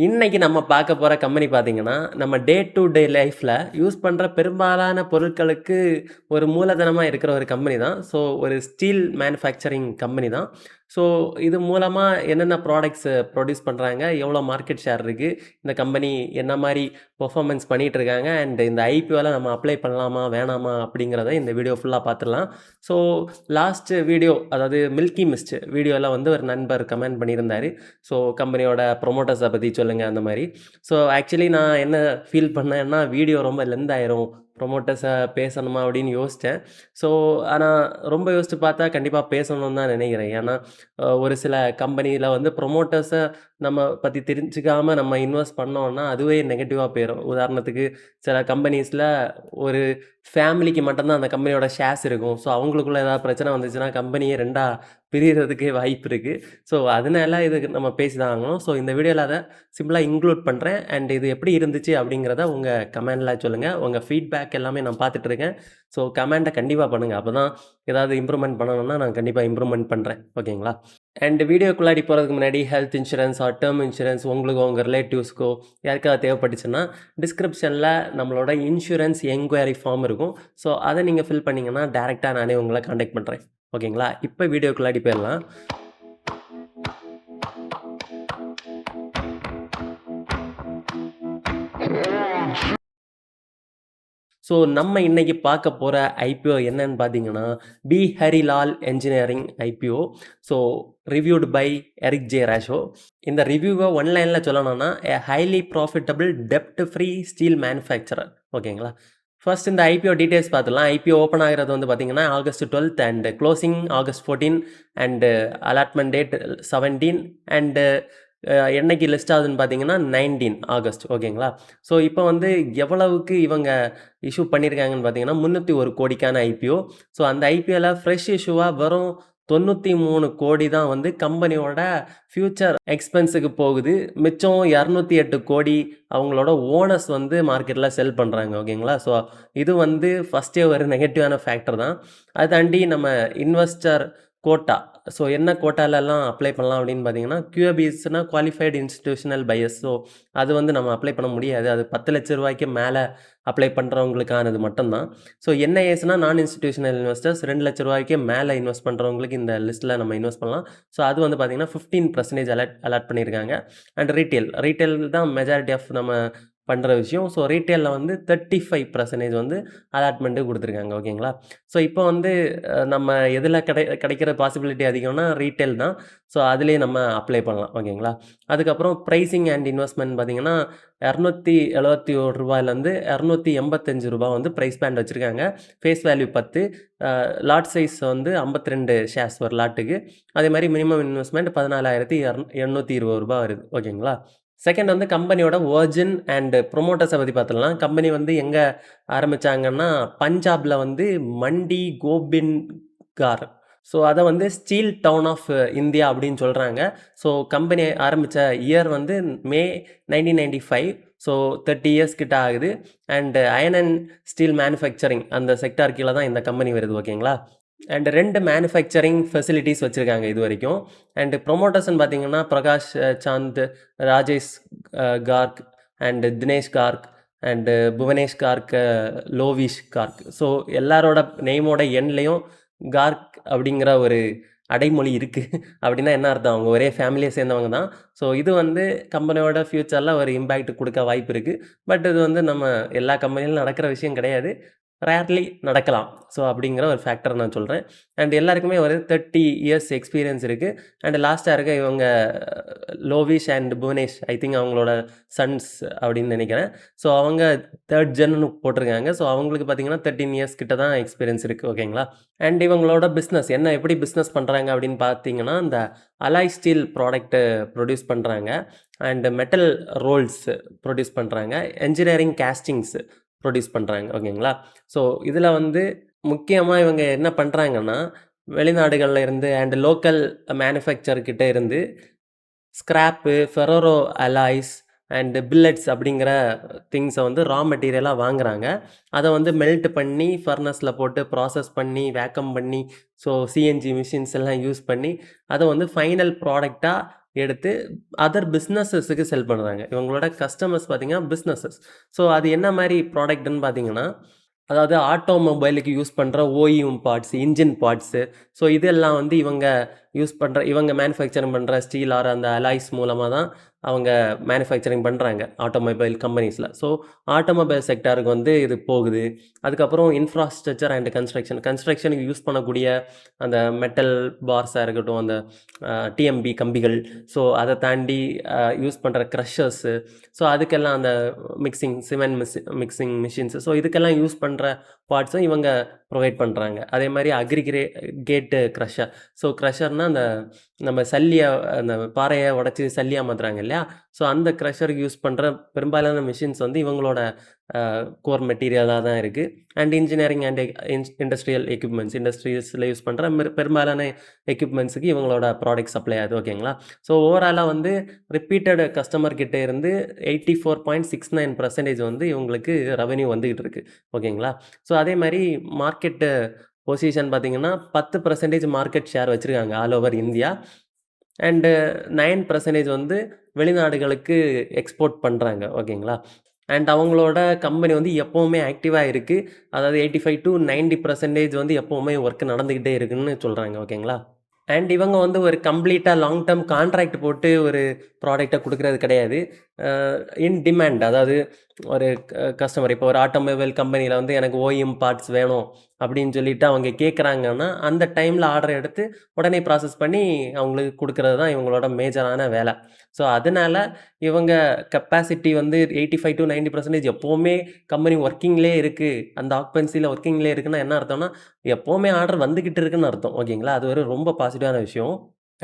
இன்னைக்கு நம்ம பார்க்க போற கம்பெனி பார்த்தீங்கன்னா, நம்ம டே டு டே லைஃப்ல யூஸ் பண்ற பெரும்பாலான பொருட்களுக்கு ஒரு மூலதனமா இருக்கிற ஒரு கம்பெனி தான். ஸோ, ஒரு ஸ்டீல் மேனுஃபேக்சரிங் கம்பெனி தான். ஸோ, இது மூலமா என்னென்ன ப்ராடக்ட்ஸ் ப்ரொடியூஸ் பண்றாங்க? எவ்வளோ மார்க்கெட் ஷேர் இருக்கு? இந்த கம்பெனி என்ன மாரி பெர்ஃபார்மன்ஸ் பண்ணிட்டு இருக்காங்க? அண்ட் இந்த ஐபிஓல நம்ம அப்ளை பண்ணலாமா? வேணாமா? அப்படிங்கிறத இந்த வீடியோ ஃபுல்லா பார்த்துடலாம். ஸோ, லாஸ்ட் வீடியோ அதாவது மில்கி மிஸ்ட் வீடியோல வந்து ஒரு நண்பர் கமெண்ட் பண்ணியிருந்தாரு. ஸோ கம்பெனியோட ப்ரொமோட்டர்ஸை பற்றி சொல்லுங்கள் அந்த மாதிரி. ஸோ ஆக்சுவலி நான் என்ன ஃபீல் பண்ணேன்னா, வீடியோ ரொம்ப லென்த் ஆயிரும், ப்ரொமோட்டர்ஸை பேசணுமா அப்படின்னு யோசித்தேன். ஸோ ஆனால் ரொம்ப யோசித்து பார்த்தா கண்டிப்பாக பேசணும்னு தான் நினைக்கிறேன். ஏன்னா ஒரு சில கம்பெனியில் வந்து ப்ரொமோட்டர்ஸை நம்ம பற்றி தெரிஞ்சுக்காமல் நம்ம இன்வெஸ்ட் பண்ணோம்னா அதுவே நெகட்டிவாக போயிடும். உதாரணத்துக்கு சில கம்பெனிஸில் ஒரு ஃபேமிலிக்கு மட்டும்தான் அந்த கம்பெனியோட ஷேர்ஸ் இருக்கும். ஸோ அவங்களுக்குள்ள ஏதாவது பிரச்சனை வந்துச்சுன்னா கம்பெனியே ரெண்டாக பிரியறதுக்கே வாய்ப்பு இருக்குது. ஸோ அதனால இதுக்கு நம்ம பேசி தான் ஆகணும். ஸோ இந்த வீடியோவில் அதை சிம்பிளாக இன்க்ளூட் பண்ணுறேன். அண்ட் இது எப்படி இருந்துச்சு அப்படிங்கிறத உங்கள் கமெண்டில் சொல்லுங்கள். உங்கள் ஃபீட்பேக் எல்லாமே நான் பார்த்துட்ருக்கேன். ஸோ கமெண்ட்டை கண்டிப்பாக பண்ணுங்கள். அப்போ தான் ஏதாவது இம்ப்ரூவ்மெண்ட் பண்ணணும்னா நான் கண்டிப்பாக இம்ப்ரூவ்மெண்ட் பண்ணுறேன். ஓகேங்களா? அண்ட் வீடியோக்குள்ளாடி போகிறதுக்கு முன்னாடி health insurance or term insurance உங்களுக்கோ உங்கள் ரிலேட்டிவ்ஸ்க்கோ யாருக்காவது தேவைப்பட்டுச்சுன்னா டிஸ்கிரிப்ஷனில் நம்மளோட இன்சூரன்ஸ் என்கொயரி ஃபார்ம் இருக்கும். ஸோ அதை நீங்கள் ஃபில் பண்ணிங்கன்னா டேரெக்டாக நானே உங்களை காண்டாக்ட் பண்ணுறேன். ஓகேங்களா? இப்போ வீடியோக்குள்ளாடி போயிடலாம். ஸோ நம்ம இன்னைக்கு பார்க்க போகிற ஐபிஓ என்னன்னு பார்த்தீங்கன்னா, B Harilal engineering IPO. So reviewed by Eric J Rasho. இந்த ரிவ்யூவை ஒன்லைனில் சொல்லணும்னா, எ ஹைலி ப்ராஃபிட்டபிள் டெப்ட் ஃப்ரீ ஸ்டீல் மேனுஃபேக்சரர். ஓகேங்களா? ஃபர்ஸ்ட் இந்த ஐபிஓ டீட்டெயில்ஸ் பார்த்துலாம். ஐபிஓ ஓப்பன் ஆகிறது வந்து பார்த்தீங்கன்னா August 12 and closing August 14 and allotment date 17 and என்னைக்கு லிஸ்ட் ஆகுதுன்னு பார்த்தீங்கன்னா 19 ஆகஸ்ட். ஓகேங்களா? ஸோ இப்போ வந்து எவ்வளவுக்கு இவங்க இஷ்யூ பண்ணியிருக்காங்கன்னு பார்த்தீங்கன்னா 301 கோடிக்கான ஐபிஓ. ஸோ அந்த ஐபிஓவில் ஃப்ரெஷ் இஷ்யூவாக வெறும் 93 கோடி தான் வந்து கம்பெனியோட ஃப்யூச்சர் எக்ஸ்பென்ஸுக்கு போகுது. மிச்சம் 208 கோடி அவங்களோட ஓனர்ஸ் வந்து மார்க்கெட்டில் செல் பண்ணுறாங்க. ஓகேங்களா? ஸோ இது வந்து ஃபஸ்ட்டே ஒரு நெகட்டிவான ஃபேக்டர் தான். அதை தாண்டி நம்ம இன்வெஸ்டர் கோட்டா. ஸோ என்ன கோட்டாலெல்லாம் அப்ளை பண்ணலாம் அப்படின்னு பார்த்தீங்கன்னா, QABஸ்னா குவாலிஃபைடு இன்ஸ்டிடியூஷனல் பையர்ஸ். ஸோ அது வந்து நம்ம அப்ளை பண்ண முடியாது. அது 10 லட்ச ரூபாய்க்கு மேலே அப்ளை பண்ணுறவங்களுக்கானது மட்டும்தான். ஸோ என்ஐஎஸ்னா நான் இன்ஸ்டிடியூஷனல் இன்வெஸ்டர்ஸ் 2 லட்ச ரூபாய்க்கு மேலே இன்வெஸ்ட் பண்ணுறவங்களுக்கு இந்த லிஸ்ட்டில் நம்ம இன்வெஸ்ட் பண்ணலாம். ஸோ அது வந்து பார்த்தீங்கன்னா 15% அலாட் பண்ணியிருக்காங்க. அண்ட் ரீட்டெயில் தான் மெஜாரிட்டி ஆஃப் நம்ம பண்ணுற விஷயம். ஸோ ரீட்டெயிலில் வந்து 35% வந்து அலாட்மெண்ட்டு கொடுத்துருக்காங்க. ஓகேங்களா? ஸோ இப்போ வந்து நம்ம எதில் கிடைக்கிற பாசிபிலிட்டி அதிகம்னா ரீட்டெயில் தான். ஸோ அதிலேயே நம்ம அப்ளை பண்ணலாம். ஓகேங்களா? அதுக்கப்புறம் ப்ரைஸிங் அண்ட் இன்வெஸ்ட்மெண்ட் பார்த்தீங்கன்னா ரூ. 271 ரூ. 285 வந்து ப்ரைஸ் பேண்ட் வச்சுருக்காங்க. ஃபேஸ் வேல்யூ 10, லாட் சைஸ் வந்து 52 ஷேர்ஸ் ஒரு லாட்டுக்கு. அதே மாதிரி மினிமம் இன்வெஸ்ட்மெண்ட் ரூ. 14,820 வருது. ஓகேங்களா? செகண்ட் வந்து கம்பெனியோட ஒர்ஜின் அண்ட் ப்ரொமோட்டர்ஸை பற்றி பார்த்துடலாம். கம்பெனி வந்து எங்கே ஆரம்பித்தாங்கன்னா பஞ்சாபில் வந்து மண்டி கோபிந்த்கார். ஸோ அதை வந்து ஸ்டீல் டவுன் ஆஃப் இந்தியா அப்படின்னு சொல்கிறாங்க. ஸோ கம்பெனி ஆரம்பித்த இயர் வந்து மே 1995. ஸோ 30 இயர்ஸ் கிட்ட ஆகுது. And iron and steel manufacturing அந்த செக்டார் கீழே தான் இந்த கம்பெனி வருது. ஓகேங்களா? அண்ட் 2 மேனுஃபேக்சரிங் ஃபெசிலிட்டிஸ் வச்சுருக்காங்க இது வரைக்கும். அண்ட் ப்ரொமோட்டர்ஸ்ன்னு பார்த்தீங்கன்னா Prakash Chand, Rajesh Garg and Dinesh Garg and Bhuvnesh Garg, Lovish Garg. So எல்லாரோட நேமோட எண்ட்லேயும் கார்க் அப்படிங்கிற ஒரு அடைமொழி இருக்குது. அப்படின்னா என்ன அர்த்தம்? அவங்க ஒரே ஃபேமிலியை சேர்ந்தவங்க தான். ஸோ இது வந்து கம்பெனியோட ஃப்யூச்சரில் ஒரு இம்பேக்ட் கொடுக்க வாய்ப்பு இருக்குது. பட் இது வந்து நம்ம எல்லா கம்பெனிலும் நடக்கிற விஷயம் கிடையாது. ரேர்லி நடக்கலாம். ஸோ அப்படிங்கிற ஒரு ஃபேக்டர் நான் சொல்கிறேன். அண்ட் எல்லாருக்குமே ஒரு 30 இயர்ஸ் எக்ஸ்பீரியன்ஸ் இருக்குது. அண்ட் லாஸ்ட்டாக இருக்க இவங்க லோவிஷ் அண்ட் புவனேஷ், ஐ திங்க் அவங்களோட சன்ஸ் அப்படின்னு நினைக்கிறேன். ஸோ அவங்க 3rd ஜென்னு போட்டிருக்காங்க. ஸோ அவங்களுக்கு பார்த்தீங்கன்னா 13 இயர்ஸ் கிட்ட தான் எக்ஸ்பீரியன்ஸ் இருக்குது. ஓகேங்களா? அண்ட் இவங்களோட பிஸ்னஸ் எப்படி பிஸ்னஸ் பண்ணுறாங்க அப்படின்னு பார்த்தீங்கன்னா, இந்த அலாய் ஸ்டீல் ப்ராடக்ட்டு ப்ரொடியூஸ் பண்ணுறாங்க. அண்ட் மெட்டல் ரோல்ஸ் ப்ரொடியூஸ் பண்ணுறாங்க. என்ஜினியரிங் கேஸ்டிங்ஸ் ப்ரொடியூஸ் பண்ணுறாங்க. ஓகேங்களா? ஸோ இதில் வந்து முக்கியமாக இவங்க என்ன பண்ணுறாங்கன்னா, வெளிநாடுகளில் இருந்து அண்ட் லோக்கல் மேனுஃபேக்சர்கிட்ட இருந்து ஸ்க்ராப்பு, ஃபெரோரோ அலாய்ஸ் அண்டு பில்லட்ஸ் அப்படிங்கிற திங்ஸை வந்து ரா மெட்டீரியலாக வாங்குறாங்க. அதை வந்து மெல்ட் பண்ணி ஃபர்னஸில் போட்டு ப்ராசஸ் பண்ணி வேக்கம் பண்ணி ஸோ சிஎன்ஜி மிஷின்ஸ் எல்லாம் யூஸ் பண்ணி அதை வந்து ஃபைனல் ப்ராடக்டாக எடுத்து அதர் பிஸ்னஸஸுக்கு செல் பண்ணுறாங்க. இவங்களோட கஸ்டமர்ஸ் பார்த்தீங்கன்னா பிஸ்னஸஸ். ஸோ அது என்ன மாதிரி ப்ராடக்ட்னு பார்த்தீங்கன்னா, அதாவது ஆட்டோமொபைலுக்கு யூஸ் பண்ணுற OEM parts, engine parts. So இதெல்லாம் வந்து இவங்க மேனுஃபேக்சரிங் பண்ணுற ஸ்டீல் ஆர் அந்த அலாய்ஸ் மூலமாக தான் அவங்க மேனுஃபேக்சரிங் பண்ணுறாங்க ஆட்டோமொபைல் கம்பெனிஸில். ஸோ ஆட்டோமொபைல் செக்டாருக்கு வந்து இது போகுது. அதுக்கப்புறம் இன்ஃப்ராஸ்ட்ரக்சர் அண்ட் கன்ஸ்ட்ரக்ஷனுக்கு யூஸ் பண்ணக்கூடிய அந்த மெட்டல் பார்ஸாக இருக்கட்டும், அந்த டிஎம்பி கம்பிகள், ஸோ அதை தாண்டி யூஸ் பண்ணுற க்ரஷர்ஸு, ஸோ அதுக்கெல்லாம் அந்த சிமெண்ட் மிக்சிங் மிஷின்ஸு, ஸோ இதுக்கெல்லாம் யூஸ் பண்ணுற பார்ட்ஸும் இவங்க ப்ரொவைட் பண்ணுறாங்க. அதே மாதிரி கேட்டு க்ரஷர். ஸோ க்ரஷர்னால் அந்த நம்ம அந்த பாறையை உடச்சி சல்லியாக மாற்றுறாங்க இல்லையா? ஸோ அந்த க்ரஷருக்கு யூஸ் பண்ணுற பெரும்பாலான மிஷின்ஸ் வந்து இவங்களோட கோர் மெட்டீரியலாக தான் இருக்குது. And engineering and industrial equipments, இண்டஸ்ட்ரீஸில் யூஸ் பண்ணுற பெரும்பாலான எக்யூப்மெண்ட்ஸுக்கு இவங்களோட ப்ராடக்ட் சப்ளை ஆகுது. ஓகேங்களா? ஸோ ஓவராலாக வந்து ரிப்பீட்டட் கஸ்டமர் கிட்டே இருந்து 84.69% வந்து இவங்களுக்கு ரெவென்யூ வந்துக்கிட்டு இருக்குது. ஓகேங்களா? ஸோ அதே மாதிரி மார்க்கெட்டு பொசிஷன் பார்த்தீங்கன்னா 10% மார்க்கெட் ஷேர் வச்சுருக்காங்க ஆல் ஓவர் இந்தியா. அண்டு 9% வந்து வெளிநாடுகளுக்கு எக்ஸ்போர்ட் பண்ணுறாங்க. ஓகேங்களா? அண்ட் அவங்களோட கம்பெனி வந்து எப்போவுமே ஆக்டிவாக இருக்குது. அதாவது 85-90% வந்து எப்போவுமே ஒர்க் நடந்துக்கிட்டே இருக்குன்னு சொல்கிறாங்க. ஓகேங்களா? அண்ட் இவங்க வந்து ஒரு கம்ப்ளீட்டாக லாங் டேர்ம் கான்ட்ராக்ட் போட்டு ஒரு ப்ராடக்ட்டை கொடுக்குறது கிடையாது. இன் டிமாண்ட், அதாவது ஒரு கஸ்டமர் இப்போ ஒரு ஆட்டோமொபைல் கம்பெனியில் வந்து எனக்கு ஓஇஎம் பார்ட்ஸ் வேணும் அப்படின்னு சொல்லிட்டு அவங்க கேட்குறாங்கன்னா, அந்த டைமில் ஆர்டர் எடுத்து உடனே ப்ராசஸ் பண்ணி அவங்களுக்கு கொடுக்குறது தான் இவங்களோட மேஜரான வேலை. ஸோ அதனால இவங்க கெப்பாசிட்டி வந்து 85-90% எப்போவுமே கம்பெனி ஒர்க்கிங்லேயே இருக்குது, அந்த ஆக்குபென்சியில் ஒர்க்கிங்லேயே இருக்குன்னா என்ன அர்த்தம்னா, எப்போவுமே ஆர்டர் வந்துக்கிட்டு இருக்குன்னு அர்த்தம். ஓகேங்களா? அது ஒரு ரொம்ப பாசிட்டிவான விஷயம்.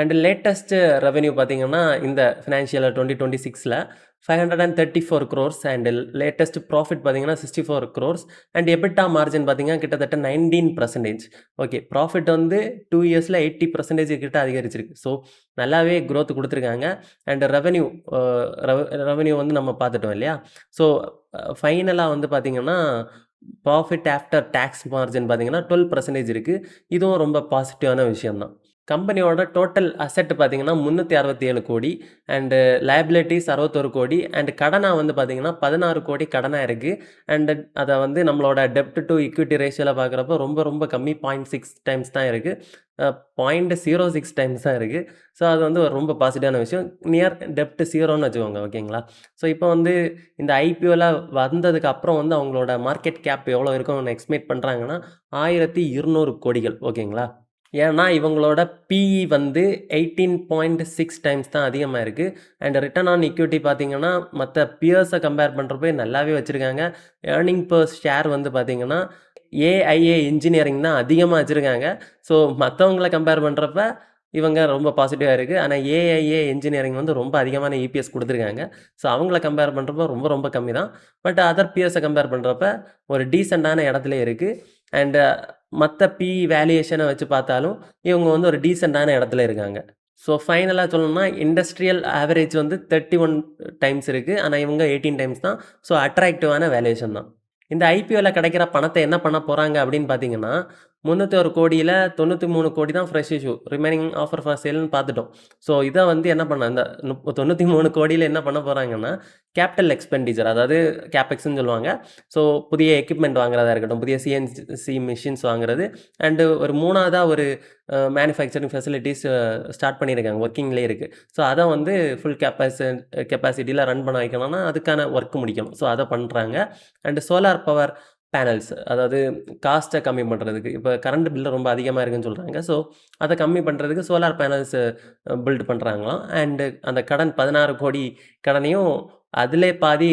அண்ட் லேட்டஸ்ட்டு ரெவென்யூ பார்த்தீங்கன்னா, இந்த ஃபினான்ஷியல் 2026ல் 534 crores அண்ட் லேட்டஸ்ட் ப்ராஃபிட் பார்த்தீங்கன்னா 64 crores அண்ட் எபிட்டா மார்ஜின் பார்த்தீங்கன்னா கிட்டத்தட்ட 19%. ஓகே, ப்ராஃபிட் வந்து 2 இயர்ஸில் 80% கிட்ட அதிகரிச்சிருக்கு. ஸோ நல்லாவே க்ரோத் கொடுத்துருக்காங்க. அண்ட் ரெவென்யூ வந்து நம்ம பார்த்துட்டோம் இல்லையா? ஸோ ஃபைனலாக வந்து பார்த்தீங்கன்னா ப்ராஃபிட் ஆஃப்டர் டேக்ஸ் மார்ஜின் பார்த்தீங்கன்னா 12% இருக்குது. இதுவும் ரொம்ப பாசிட்டிவான விஷயம்தான். கம்பெனியோட டோட்டல் அசெட் பார்த்தீங்கன்னா 367 கோடி அண்டு லைபிலிட்டிஸ் 61 கோடி அண்ட் கடனாக வந்து பார்த்தீங்கன்னா 16 கோடி கடனாக இருக்குது. அண்டு அதை வந்து நம்மளோட டெப்ட் டு ஈக்விட்டி ரேஷியோவில் பார்க்குறப்போ ரொம்ப ரொம்ப கம்மி 0.6 டைம்ஸ் தான் இருக்குது. 0.06 டைம்ஸ் தான் இருக்குது. ஸோ அது வந்து ஒரு ரொம்ப பாசிட்டிவான விஷயம். நியர் டெப்ட் 0ன்னு வச்சுக்கோங்க. ஓகேங்களா? ஸோ இப்போ வந்து இந்த ஐபிஓவில் வந்ததுக்கு அப்புறம் வந்து அவங்களோட மார்க்கெட் கேப் எவ்வளோ இருக்கும்னு எஸ்டிமேட் பண்ணுறாங்கன்னா 1200 கோடிகள். ஓகேங்களா? ஏன்னா இவங்களோட பிஇ வந்து 18.6 டைம்ஸ் தான் அதிகமாக இருக்குது. அண்ட் ரிட்டர்ன் ஆன் ஈக்விட்டி பார்த்தீங்கன்னா மற்ற பியர்ஸை கம்பேர் பண்ணுறப்போ நல்லாவே வச்சுருக்காங்க. ஏர்னிங் பர் ஷேர் வந்து பார்த்தீங்கன்னா ஏஐஏ இன்ஜினியரிங் தான் அதிகமாக வச்சுருக்காங்க. ஸோ மற்றவங்கள கம்பேர் பண்ணுறப்ப இவங்க ரொம்ப பாசிட்டிவாக இருக்குது. ஆனால் ஏஐஏ இன்ஜினியரிங் வந்து ரொம்ப அதிகமான இபிஎஸ் கொடுத்துருக்காங்க. ஸோ அவங்கள கம்பேர் பண்ணுறப்போ ரொம்ப ரொம்ப கம்மி தான். பட் அதர் பியர்ஸை கம்பேர் பண்ணுறப்ப ஒரு டீசெண்டான இடத்துல இருக்குது. அண்டு மற்ற பிஇ வேல்யூவேஷனை வச்சு பார்த்தாலும் இவங்க வந்து ஒரு டீசெண்டான இடத்துல இருக்காங்க. ஸோ ஃபைனலாக சொல்லணும்னா இண்டஸ்ட்ரியல் ஆவரேஜ் வந்து 31 டைம்ஸ் இருக்குது. ஆனால் இவங்க 18 டைம்ஸ் தான். ஸோ அட்ராக்டிவான வேல்யூவேஷன் தான். இந்த ஐபிஓவில் கிடைக்கிற பணத்தை என்ன பண்ண போகிறாங்க அப்படின்னு பார்த்தீங்கன்னா, 301 கோடியில் 93 கோடி தான் fresh issue, remaining offer for சேல்னு பார்த்துட்டோம். ஸோ இதை வந்து என்ன பண்ண இந்த 93 கோடியில் என்ன பண்ண போகிறாங்கன்னா, கேபிட்டல் எக்ஸ்பெண்டிச்சர், அதாவது கேபெக்ஸ்ன்னு சொல்லுவாங்க. ஸோ புதிய எக்யூப்மெண்ட் வாங்குறதா இருக்கட்டும், புதிய சிஎன்சி மிஷின்ஸ் வாங்குறது, அண்டு ஒரு மூணாவதாக ஒரு மேனுஃபேக்சரிங் ஃபெசிலிட்டிஸ் ஸ்டார்ட் பண்ணியிருக்காங்க, ஒர்க்கிங்லேயே இருக்குது. ஸோ அதை வந்து ஃபுல் கெப்பாசிட்டியில் ரன் பண்ண வைக்கணும்னா அதுக்கான ஒர்க் முடிக்கணும். ஸோ அதை பண்ணுறாங்க. அண்டு சோலார் பவர் பேனல்ஸ், அதாவது காஸ்ட்டை கம்மி பண்ணுறதுக்கு, இப்போ கரண்ட் பில்லு ரொம்ப அதிகமாக இருக்குன்னு சொல்கிறாங்க. ஸோ அதை கம்மி பண்ணுறதுக்கு சோலார் பேனல்ஸ் பில்ட் பண்ணுறாங்களாம். அண்டு அந்த கடன் 16 கோடி கடனையும் அதிலே பாதி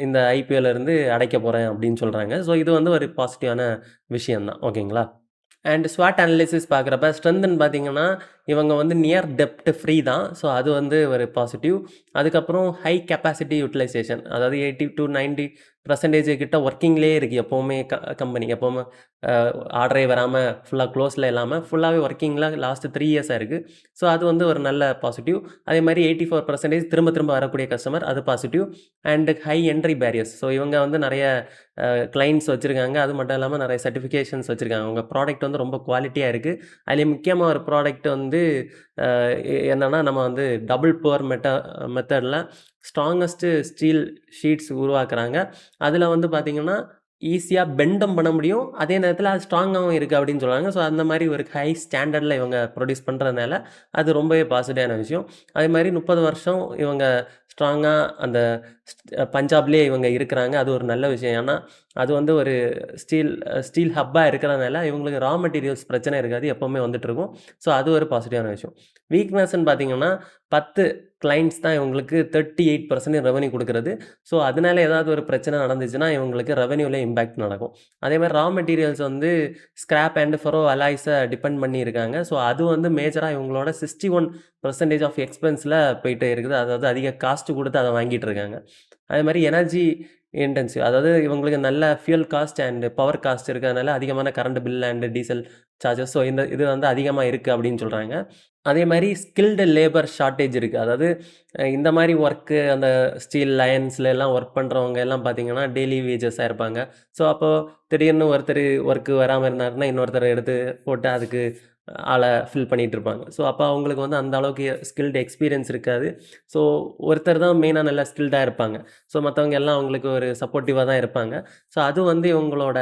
இந்த ஐபிஓலேருந்து அடைக்க போகிறேன் அப்படின்னு சொல்கிறாங்க. ஸோ இது வந்து ஒரு பாசிட்டிவான விஷயந்தான். ஓகேங்களா? அண்ட் ஸ்வாட் அனாலிசிஸ் பார்க்குறப்ப ஸ்ட்ரென்த்துன்னு பார்த்தீங்கன்னா இவங்க வந்து நியர் டெப்ட் ஃப்ரீ தான். ஸோ அது வந்து ஒரு பாசிட்டிவ். அதுக்கப்புறம் ஹை கெப்பாசிட்டி யூட்டிலைசேஷன், அதாவது 80-90% கிட்ட ஒர்க்கிங்லேயே இருக்குது எப்போவுமே. கம்பெனி எப்போவுமே ஆர்டரே வராமல் ஃபுல்லாக க்ளோஸில் இல்லாமல் ஃபுல்லாகவே ஒர்க்கிங்கில் லாஸ்ட்டு 3 இயர்ஸாக இருக்குது. ஸோ அது வந்து ஒரு நல்ல பாசிட்டிவ். அதே மாதிரி 84% திரும்ப திரும்ப வரக்கூடிய கஸ்டமர், அது positive. And high entry barriers, so இவங்க வந்து நிறைய கிளைண்ட்ஸ் வச்சுருக்காங்க. அது மட்டும் இல்லாமல் நிறைய சர்டிஃபிகேஷன்ஸ் வச்சுருக்காங்க. அவங்க ப்ராடக்ட் வந்து ரொம்ப குவாலிட்டியாக இருக்குது. அதில் முக்கியமாக ஒரு ப்ராடக்ட் வந்து வந்து என்னன்னா நம்ம வந்து டபுள் போர் மெத்தடில் ஸ்ட்ராங்கஸ்ட்டு ஸ்டீல் ஷீட்ஸ் உருவாக்குறாங்க. அதில் வந்து பார்த்தீங்கன்னா ஈஸியாக பெண்டும் பண்ண முடியும். அதே நேரத்தில் அது ஸ்ட்ராங்காகவும் இருக்குது அப்படின்னு சொல்கிறாங்க. ஸோ அந்த மாதிரி ஒரு ஹை ஸ்டாண்டர்டில் இவங்க ப்ரொடியூஸ் பண்ணுறதுனால அது ரொம்பவே பாசிட்டிவான விஷயம். அதே மாதிரி 30 வருஷம் இவங்க ஸ்ட்ராங்காக அந்த பஞ்சாப்லேயே இவங்க இருக்கிறாங்க. அது ஒரு நல்ல விஷயம். ஏன்னா அது வந்து ஒரு ஸ்டீல் ஹப்பாக இருக்கிறதுனால இவங்களுக்கு ரா மெட்டீரியல்ஸ் பிரச்சனை இருக்காது, எப்போவுமே வந்துட்டுருக்கும். ஸோ அது ஒரு பாசிட்டிவான விஷயம். வீக்னஸ்ன்னு பார்த்தீங்கன்னா 10 கிளைண்ட்ஸ் தான் இவங்களுக்கு 38% ரெவென்யூ கொடுக்குறது. ஸோ அதனால ஏதாவது ஒரு பிரச்சனை நடந்துச்சுன்னா இவங்களுக்கு ரெவென்யூவில் இம்பேக்ட் நடக்கும். அதே மாதிரி ரா மெட்டீரியல்ஸ் வந்து ஸ்கிராப் அண்ட் ஃபெரோ அலாய்ஸை டிபெண்ட் பண்ணி இருக்காங்க. ஸோ அது வந்து மேஜராக இவங்களோட 61% ஆஃப் எக்ஸ்பென்ஸில் போயிட்டே இருக்குது. அதாவது அதிக காஸ்ட் கொடுத்து அதை வாங்கிட்டு இருக்காங்க. அதே மாதிரி எனர்ஜி இன்டென்சிவ், அதாவது இவங்களுக்கு நல்ல fuel cost and power cost இருக்கிறதுனால அதிகமான current bill and diesel charges, so இது வந்து அதிகமாக இருக்குது அப்படின்னு சொல்கிறாங்க. அதே மாதிரி ஸ்கில்டு லேபர் ஷார்ட்டேஜ் இருக்குது. அதாவது இந்த மாதிரி ஒர்க்கு அந்த ஸ்டீல் லைன்ஸ்ல எல்லாம் ஒர்க் பண்ணுறவங்க எல்லாம் பார்த்தீங்கன்னா டெய்லி வேஜஸாக இருப்பாங்க. ஸோ அப்போது திடீர்னு ஒருத்தர் ஒர்க்கு வராமல் இருந்தாருன்னா இன்னொருத்தரை எடுத்து போட்டு அதுக்கு ஆளை ஃபில் பண்ணிகிட்டு இருப்பாங்க. ஸோ அப்போ அவங்களுக்கு வந்து அந்த அளவுக்கு ஸ்கில்டு எக்ஸ்பீரியன்ஸ் இருக்காது. ஸோ ஒருத்தர் தான் மெயினாக நல்லா ஸ்கில்டாக இருப்பாங்க. ஸோ மற்றவங்க எல்லாம் அவங்களுக்கு ஒரு சப்போர்ட்டிவாக தான் இருப்பாங்க. ஸோ அது வந்து இவங்களோட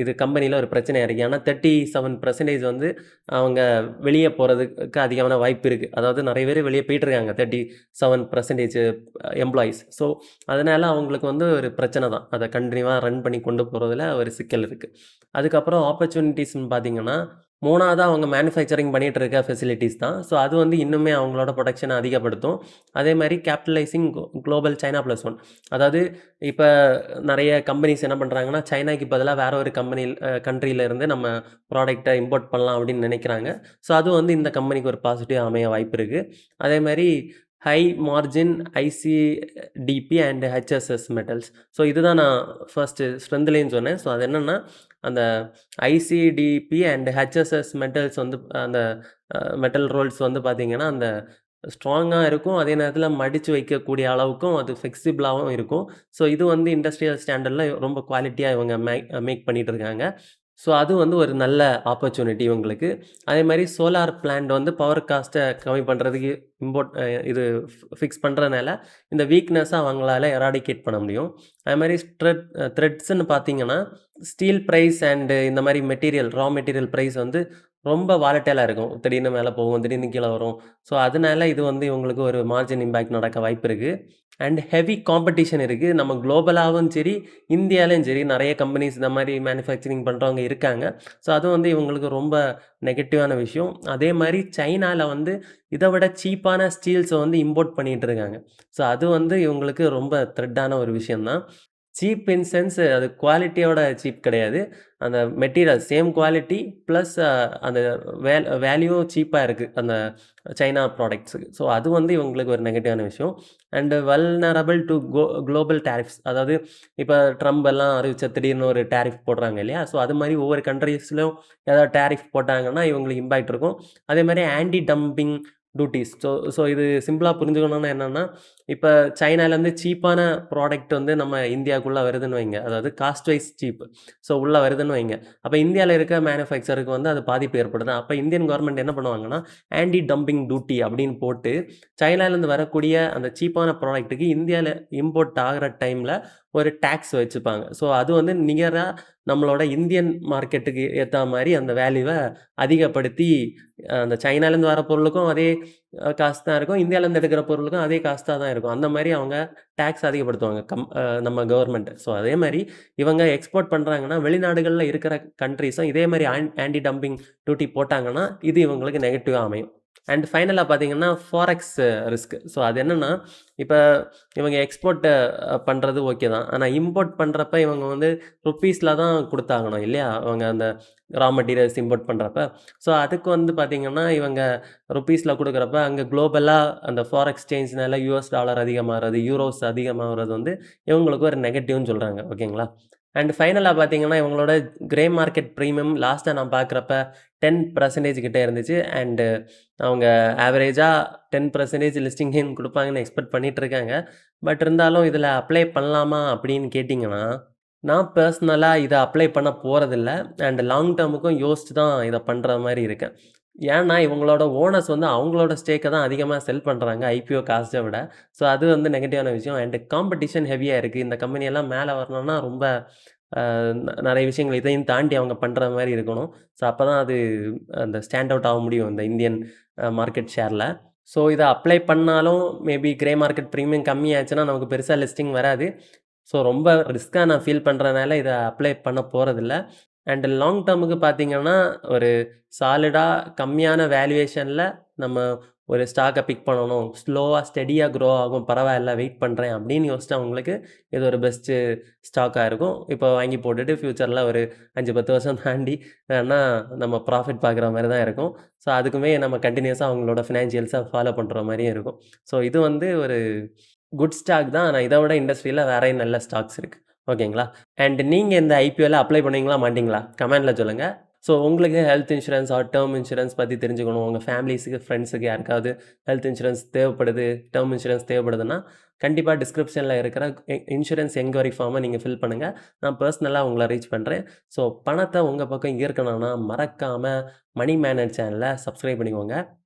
இது கம்பெனியில் ஒரு பிரச்சனையாக இருக்குது. ஏன்னா 37% வந்து அவங்க வெளியே போகிறதுக்கு அதிகமான வாய்ப்பு இருக்குது. அதாவது நிறைய பேர் வெளியே போயிட்டுருக்காங்க, 37% எம்ப்ளாயீஸ். ஸோ அதனால் அவங்களுக்கு வந்து ஒரு பிரச்சனை தான். அதை கண்டினியூவாக ரன் பண்ணி கொண்டு போகிறதுல ஒரு சிக்கல் இருக்குது. அதுக்கப்புறம் ஆப்பர்ச்சுனிட்டிஸ்ன்னு பார்த்தீங்கன்னா 3ஆவதா அவங்க மேனுஃபேக்சரிங் பண்ணிகிட்டு இருக்க ஃபெசிலிட்டிஸ் தான். ஸோ அது வந்து இன்னுமே அவங்களோட ப்ரொடக்ஷனை அதிகப்படுத்தும். அதே மாதிரி கேபிட்டலைசிங் குளோபல் சைனா +1, அதாவது இப்போ நிறைய கம்பெனிஸ் என்ன பண்ணுறாங்கன்னா சைனாக்கு பதிலாக வேற ஒரு கண்ட்ரியிலேருந்து நம்ம ப்ராடக்டை இம்போர்ட் பண்ணலாம் அப்படின்னு நினைக்கிறாங்க. ஸோ அது வந்து இந்த கம்பெனிக்கு ஒரு பாசிட்டிவ் அமைய வாய்ப்பு இருக்குது. அதே மாதிரி high margin ICDP and HSS metals. So இதுதான் நான் ஃபர்ஸ்ட்டு ஸ்ட்ரென்த்லேன்னு சொன்னேன். ஸோ அது என்னென்னா அந்த ஐசிடிபி அண்ட் ஹெச்எஸ்எஸ் மெட்டல்ஸ் வந்து அந்த மெட்டல் ரோல்ஸ் வந்து பார்த்திங்கன்னா அந்த ஸ்ட்ராங்காக இருக்கும். அதே நேரத்தில் மடித்து வைக்கக்கூடிய அளவுக்கும் அது ஃப்ளெக்சிபிளாகவும் இருக்கும். ஸோ இது வந்து இண்டஸ்ட்ரியல் ஸ்டாண்டர்டில் ரொம்ப குவாலிட்டியாக இவங்க மேக் பண்ணிகிட்டு இருக்காங்க. ஸோ அது வந்து ஒரு நல்ல ஆப்பர்ச்சுனிட்டி இவங்களுக்கு. அதே மாதிரி சோலார் பிளான்ட் வந்து பவர் காஸ்ட்டை கம்மி பண்ணுறதுக்கு இது ஃபிக்ஸ் பண்ணுறதுனால இந்த வீக்னஸை அவங்களால எராடிகேட் பண்ண முடியும். அது மாதிரி த்ரெட்ஸ்ன்னு பார்த்தீங்கன்னா ஸ்டீல் ப்ரைஸ் அண்டு இந்த மாதிரி ரா மெட்டீரியல் ப்ரைஸ் வந்து ரொம்ப வாலட்டைலாக இருக்கும். திடீர்னு மேலே போகும், திடீர்னு கீழே வரும். ஸோ அதனால இது வந்து இவங்களுக்கு ஒரு மார்ஜின் இம்பேக்ட் நடக்க வாய்ப்பு இருக்குது. அண்ட் ஹெவி காம்படிஷன் இருக்குது. நம்ம குளோபலாகவும் சரி, இந்தியாவிலையும் சரி நிறைய கம்பெனிஸ் இந்த மாதிரி மேனுஃபேக்சரிங் பண்ணுறவங்க இருக்காங்க. ஸோ அது வந்து இவங்களுக்கு ரொம்ப நெகட்டிவான விஷயம். அதே மாதிரி சைனாவில் வந்து இதை விட சீப்பான ஸ்டீல்ஸை வந்து இம்போர்ட் பண்ணிகிட்டு இருக்காங்க. ஸோ அது வந்து இவங்களுக்கு ரொம்ப த்ரெட்டான ஒரு விஷயந்தான். சீப் இன் சென்ஸ் அது குவாலிட்டியோட சீப் கிடையாது. அந்த மெட்டீரியல் சேம் குவாலிட்டி ப்ளஸ் அந்த வேல்யூவும் சீப்பாக இருக்குது அந்த சைனா ப்ராடக்ட்ஸுக்கு. ஸோ அது வந்து இவங்களுக்கு ஒரு நெகட்டிவான விஷயம். And vulnerable to global tariffs, அதாவது இப்போ ட்ரம்ப் எல்லாம் அறிவிச்ச திடீர்னு ஒரு டேரிஃப் போடுறாங்க இல்லையா? ஸோ அது மாதிரி ஒவ்வொரு கண்ட்ரீஸ்லையும் ஏதாவது டேரிஃப் போட்டாங்கன்னா இவங்களுக்கு இம்பேக்ட் இருக்கும். அதே மாதிரி ஆன்டி டம்பிங் டியூட்டிஸ். ஸோ இது சிம்பிளாக புரிஞ்சுக்கணுன்னா என்னென்னா, இப்போ சைனாலேருந்து சீப்பான ப்ராடக்ட் வந்து நம்ம இந்தியாவுக்குள்ளே வருதுன்னு வைங்க, அதாவது காஸ்ட் வைஸ் சீப். ஸோ உள்ளே வருதுன்னு வைங்க. அப்போ இந்தியாவில் இருக்க மேனுஃபேக்சருக்கு வந்து அது பாதிப்பு ஏற்படுது. அப்போ இந்தியன் கவர்மெண்ட் என்ன பண்ணுவாங்கன்னா ஆன்டி டம்பிங் டியூட்டி அப்படின்னு போட்டு சைனாலேருந்து வரக்கூடிய அந்த சீப்பான ப்ராடக்ட்டுக்கு இந்தியாவில் இம்போர்ட் ஆகிற டைமில் ஒரு டேக்ஸ் வச்சுப்பாங்க. ஸோ அது வந்து நிகராக நம்மளோட இந்தியன் மார்க்கெட்டுக்கு ஏற்ற மாதிரி அந்த வேல்யூவை அதிகப்படுத்தி அந்த சைனாலேருந்து வர பொருளுக்கும் அதே காசு தான் இருக்கும், இந்தியாவிலேருந்து எடுக்கிற பொருளுக்கும் அதே காஸ்ட்டாக தான் இருக்கும். அந்த மாதிரி அவங்க டேக்ஸ் அதிகப்படுத்துவாங்க நம்ம கவர்மெண்ட். ஸோ அதே மாதிரி இவங்க எக்ஸ்போர்ட் பண்ணுறாங்கன்னா வெளிநாடுகளில் இருக்கிற கண்ட்ரீஸும் இதே மாதிரி ஆன்டி டம்பிங் டியூட்டி போட்டாங்கன்னா இது இவங்களுக்கு நெகட்டிவாக அமையும். அண்ட் ஃபைனலாக பார்த்தீங்கன்னா ஃபாரெக்ஸ் ரிஸ்க். ஸோ அது என்னென்னா, இப்போ இவங்க எக்ஸ்போர்ட் பண்ணுறது ஓகே தான். ஆனால் இம்போர்ட் பண்ணுறப்ப இவங்க வந்து ருப்பீஸில் தான் கொடுத்தாகணும் இல்லையா? அவங்க அந்த ரா மெட்டீரியல்ஸ் இம்போர்ட் பண்ணுறப்ப. ஸோ அதுக்கு வந்து பார்த்திங்கன்னா இவங்க ருப்பீஸில் கொடுக்குறப்ப அங்கே குளோபலாக அந்த ஃபாரெக்ஸ் சேஞ்ச்னால யூஎஸ் டாலர் அதிகமாகிறது, யூரோஸ் அதிகமாகிறது வந்து இவங்களுக்கு ஒரு நெகட்டிவ்னு சொல்கிறாங்க. ஓகேங்களா? அண்ட் ஃபைனலாக பார்த்தீங்கன்னா இவங்களோட கிரே மார்க்கெட் ப்ரீமியம் லாஸ்ட்டாக நான் பார்க்குறப்ப 10% கிட்டே இருந்துச்சு. அண்டு அவங்க ஆவரேஜாக 10% லிஸ்டிங் கெயின் கொடுப்பாங்கன்னு எக்ஸ்பெக்ட் பண்ணிகிட்டு இருக்காங்க. பட் இருந்தாலும் இதில் அப்ளை பண்ணலாமா அப்படின்னு கேட்டிங்கன்னா, நான் பர்சனலாக இதை அப்ளை பண்ண போகிறதில்ல. அண்ட் லாங் டேர்முக்கும் யோசிச்சு தான் இதை பண்ணுற மாதிரி இருக்கேன். ஏன்னா, இவங்களோட ஓனர்ஸ் வந்து அவங்களோட ஸ்டேக்க தான் அதிகமா செல் பண்றாங்க ஐபிஓ காஸ்ட்ட விட. ஸோ அது வந்து நெகட்டிவான விஷயம். அண்ட் காம்படிஷன் ஹெவியா இருக்கு. இந்த கம்பெனி எல்லாம் மேல வரணும்னா ரொம்ப அ நெறைய விஷயங்கள் இதையும் தாண்டி அவங்க பண்ற மாரி இருக்கணும். ஸோ அப்பதான் அது அந்த ஸ்டாண்ட் அவுட் ஆக முடியும் இந்த இந்தியன் மார்க்கெட் ஷேர்ல. ஸோ இத அப்ளை பண்ணாலும் மேபி கிரே மார்க்கெட் பிரீமியம் கம்மியாச்சுன்னா நமக்கு பெருசா லிஸ்டிங் வராது. ஸோ ரொம்ப ரிஸ்க்கா நான் ஃபீல் பண்றனால இத அப்ளை பண்ண போறதில்ல. அண்ட் லாங் டெர்முக்கு பார்த்தீங்கன்னா, ஒரு சாலிடா கம்மியான வேல்யூவேஷன்ல நம்ம ஒரு ஸ்டாக்க பிக் பண்ணணும். ஸ்லோவா, ஸ்டெடியா க்ரோ ஆகும். பரவாயில்ல வெயிட் பண்றேன் அப்படின்னு யோசிச்சவங்களுக்கு இது ஒரு பெஸ்ட்டு ஸ்டாக்கா இருக்கும். இப்போ வாங்கி போட்டுட்டு ஃபியூச்சர்ல ஒரு 5, 10 வருஷம் தாண்டி வேணா நம்ம ப்ராஃபிட் பார்க்குற மாரி தான் இருக்கும். ஸோ அதுக்குமே நம்ம கன்டினியூஸா அவங்களோட ஃபினான்ஷியல்ஸ ஃபாலோ பண்ற மாரியும் இருக்கும். ஸோ இது வந்து ஒரு குட் ஸ்டாக் தான். ஆனா இத விட இண்டஸ்ட்ரியில வேறயும் நல்ல ஸ்டாக்ஸ் இருக்கு. ஓகேங்களா? அண்ட் நீங்க இந்த ஐபிஓல அப்ளை பண்ணுவீங்களா? மாட்டீங்களா? கமெண்ட்ல சொல்லுங்க. ஸோ உங்களுக்கு health insurance or term insurance பத்தி தெரிஞ்சுக்கணும். உங்க ஃபேமிலிஸுக்கு, ஃப்ரெண்ட்ஸுக்கு யாருக்காவது ஹெல்த் இன்சூரன்ஸ் தேவைப்படுது, டெர்ம் இன்சூரன்ஸ் தேவைப்படுதுன்னா, கண்டிப்பா டிஸ்கிரிப்ஷன்ல இருக்கிற இன்சூரன்ஸ் என்குயரி ஃபார்ம நீங்க ஃபில் பண்ணுங்க. நான் பெர்சனலா உங்கள ரீச் பண்றேன். ஸோ பணத்த உங்க பக்கம் ஈர்க்கணும்னா, மறக்காம மணி மேனர் சேனல சப்ஸ்கிரைப் பண்ணிக்கோங்க.